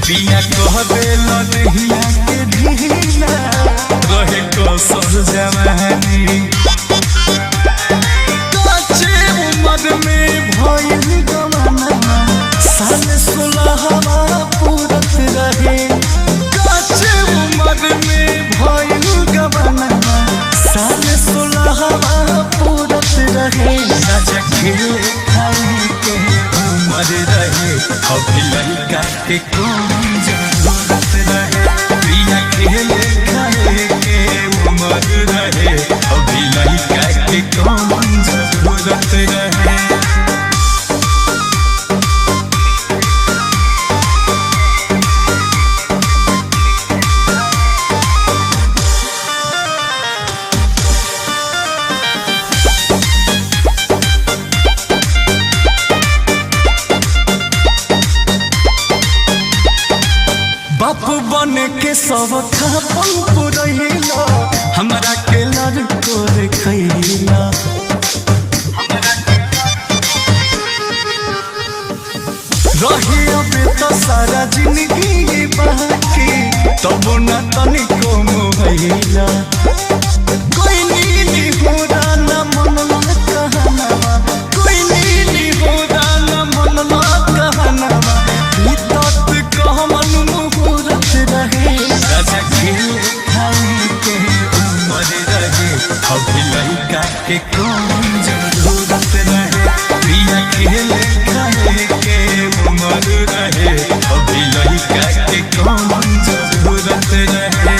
पिया कह देला देहिया के ढीला रहे कसर जवानी कच्चे उम्र में भइल गवाना साल 16 पूरत रहे कच्चे उम्र में भइल गवाना साल 16 पूरत रहे राजा खेल खाए के उम्र रहे अभी लड़का के कौन जरूरत रहे प्रिया खेल खाए के उम्र रहे अभी लड़का के कौन जरूरत रहे। बाप बन के सब खापन पुरैला हमरा के लड़को रे खैला रहे अबे तो सारा जिंदगी बाकी तब न तनिको मोहैला कोई नीली होरा न मनला कहनावा कोई नीली होरा न मनला कहनावा इतत कहमन राजा खेल खाए के उम्र रहे अभी लड़का के कौन जरूरत रहे प्रिया खेल खाए के उम्र रहे अभी लड़का के कौन जरूरत रहे।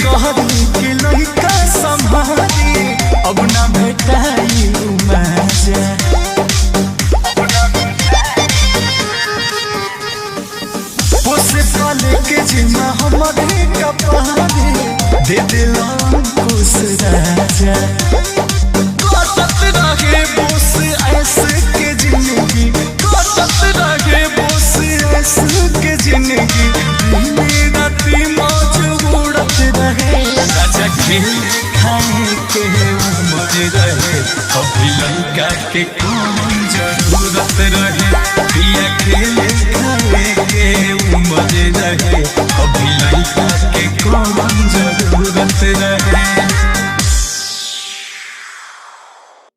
कहरी के लड़का संभाली अब ना भेटाई मजा पोसे पाले के जिम्मा हमारे कपारे दे दिला खुश राजा कटत रहे बोस ऐसे के जिंदगी कटत रहे बोस ऐसे के जिंदगी मेरा मौज उड़त रहे राजा खेल खाए के उम्र रहे अभी लड़का के कौन जरूरत रहे पिया खेल खाए